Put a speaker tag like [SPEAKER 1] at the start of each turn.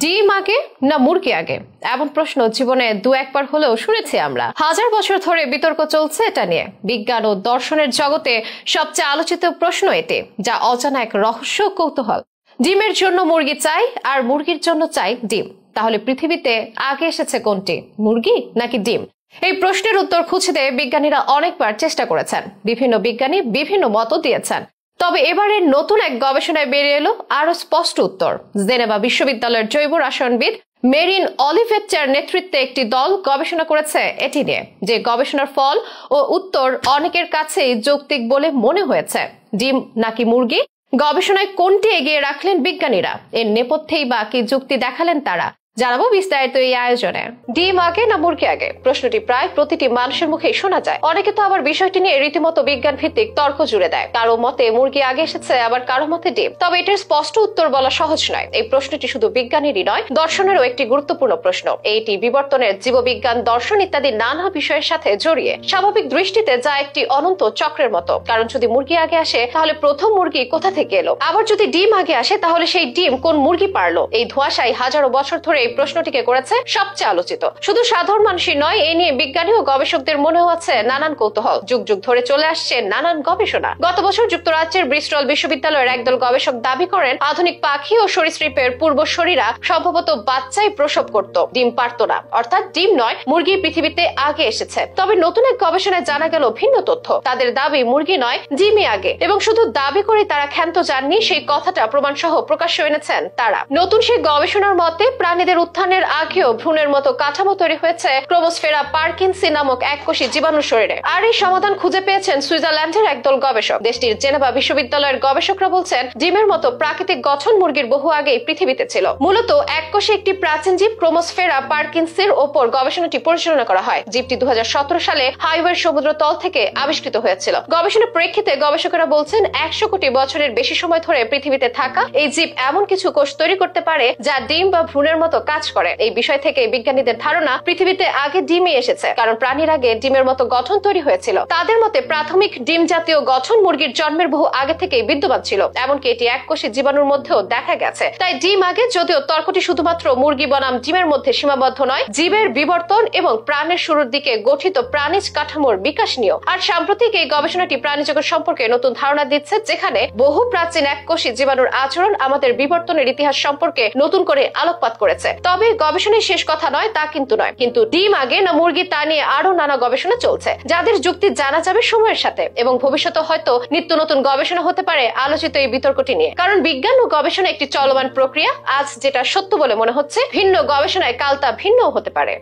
[SPEAKER 1] ডিম আগে না মুরগি আগে, এমন প্রশ্ন জীবনে দু একবার হলেও শুনেছি আমরা। হাজার বছর ধরে বিতর্ক চলছে এটা নিয়ে। বিজ্ঞান ও দর্শনের জগতে সবচেয়ে আলোচিত প্রশ্ন এটি, যা অজানা এক রহস্য কৌতূহল। ডিমের জন্য মুরগি চাই আর মুরগির জন্য চাই ডিম। তাহলে পৃথিবীতে আগে এসেছে কোনটি, মুরগি নাকি ডিম? এই প্রশ্নের উত্তর খুঁজতে বিজ্ঞানীরা অনেকবার চেষ্টা করেছেন। বিভিন্ন বিজ্ঞানী বিভিন্ন মত দিয়েছেন। তবে এবারে নতুন এক গবেষণায় বেরিয়ে এলো আরো স্পষ্ট উত্তর। জেনেভা বিশ্ববিদ্যালয়ের জৈব রসায়নবিদ মেরিন অলিভেট্টার নেতৃত্বে একটি দল গবেষণা করেছে এটি নিয়ে। যে গবেষণার ফল ও উত্তর অনেকের কাছেই যৌক্তিক বলে মনে হয়েছে। ডিম নাকি মুরগি, গবেষণায় কোনটি এগিয়ে রাখলেন বিজ্ঞানীরা, এর নেপথ্যেই বা কি যুক্তি দেখালেন তারা, জানাবো বিস্তারিত এই আয়োজনে। ডিম আগে না মুরগি আগে প্রশ্নটি প্রায় প্রতিটি মানুষের মুখেই শোনা যায়। অনেকে তো আবার বিষয়টি নিয়ে রীতিমতো বিজ্ঞান ভিত্তিক তর্ক জুড়ে দেয়। কারো মতে মুরগি আগে এসেছে, আবার কারো মতে ডিম। তবে এটার স্পষ্ট উত্তর বলা সহজ নয়। এই প্রশ্নটি শুধু বিজ্ঞানেরই নয়, দর্শনেরও একটি গুরুত্বপূর্ণ প্রশ্ন। এইটি বিবর্তনের, জীববিজ্ঞান, দর্শন ইত্যাদি নানা বিষয়ের সাথে জড়িয়ে। স্বাভাবিক দৃষ্টিতে যা একটি অনন্ত চক্রের মতো। কারণ যদি মুরগি আগে আসে তাহলে প্রথম মুরগি কোথা থেকে এলো, আবার যদি ডিম আগে আসে তাহলে সেই ডিম কোন মুরগি পারলো? এই ধোঁয়াশায় হাজারো বছর ধরে এই প্রশ্নটিকে করেছে সবচেয়ে আলোচিত। শুধু সাধারণ মানুষই নয়, এই নিয়ে বিজ্ঞানী ও গবেষকদের মনেও আছে নানান কৌতূহল। যুগ যুগ ধরে চলে আসছে নানান গবেষণা। গত বছর যুক্তরাজ্যের ব্রিস্টল বিশ্ববিদ্যালয়ের একদল গবেষক দাবি করেন আধুনিক পাখি ও সরীসৃপের পূর্বসূরীরা সম্ভবত বাচ্চাই প্রসব করত, ডিম পারত না। অর্থাৎ ডিম নয়, মুরগি পৃথিবীতে আগে এসেছে। তবে নতুন এক গবেষণায় জানা গেল ভিন্ন তথ্য। তাদের দাবি মুরগি নয়, ডিমই আগে। এবং শুধু দাবি করে তারা ক্ষান্ত যাননি, সেই কথাটা প্রমাণ সহ প্রকাশ্য এনেছেন তারা। নতুন সেই গবেষণার মতে প্রাণীদের উত্থানের আগেও ভ্রূণের মতো কাঠামো তৈরি হয়েছে ক্রোমোস্ফেরা পারকিনসি নামক এককোষী জীবাণুর শরীরে। আর এই সমাধান খুঁজে পেয়েছেন সুইজারল্যান্ডের একদল গবেষক। দেশটির জেনেভা বিশ্ববিদ্যালয়ের গবেষকরা বলছেন ডিমের মতো প্রাকৃতিক গঠন মুরগির বহু আগেই পৃথিবীতে ছিল। মূলত এককোষী একটি প্রাচীন জীব ক্রোমোস্ফেরা পারকিনসির ওপর গবেষণাটি পরিচালনা করা হয়। জীবটি 2017 সালে হাওয়াইয়ের সমুদ্র তল থেকে আবিষ্কৃত হয়েছিল। গবেষণার প্রেক্ষিতে গবেষকেরা বলছেন 100 কোটি বছরের বেশি সময় ধরে পৃথিবীতে থাকা এই জীব এমন কিছু কোষ তৈরি করতে পারে যা ডিম বা ভ্রূণের মতো কাজ করে। এই বিষয় থেকে বিজ্ঞানীদের ধারণা পৃথিবীতে আগে ডিমই এসেছে, কারণ প্রাণীর আগে ডিমের মতো গঠন তৈরি হয়েছিল। তাদের মতে প্রাথমিক ডিম জাতীয় গঠন মুরগির জন্মের বহু আগে থেকেই বিদ্যমান ছিল। এমনকি এটি এককোষী জীবাণুর মধ্যেও দেখা গেছে। তাই ডিম আগে, যদিও তর্কটি শুধুমাত্র মুরগি বনাম ডিমের মধ্যে সীমাবদ্ধ নয়, জীবের বিবর্তন এবং প্রাণের শুরুর দিকে গঠিত প্রাণীজ কাঠামোর বিকাশ নিয়েও। আর সাম্প্রতিক এই গবেষণাটি প্রাণীজগৎ সম্পর্কে নতুন ধারণা দিচ্ছে, যেখানে বহু প্রাচীন এককোষী জীবাণুর আচরণ আমাদের বিবর্তনের ইতিহাস সম্পর্কে নতুন করে আলোকপাত করেছে। তবে গবেষণার শেষ কথা নয় তা কিন্তু নয়। কিন্তু ডিম আগে না মুরগি তা নিয়ে আরো নানা গবেষণা চলছে, যাদের যুক্তি জানা যাবে সময়ের সাথে। এবং ভবিষ্যতে হয়তো নিত্য নতুন গবেষণা হতে পারে আলোচিত এই বিতর্কটি নিয়ে। কারণ বিজ্ঞান ও গবেষণা একটি চলমান প্রক্রিয়া। আজ যেটা সত্য বলে মনে হচ্ছে, ভিন্ন গবেষণায় কাল তা ভিন্নও হতে পারে।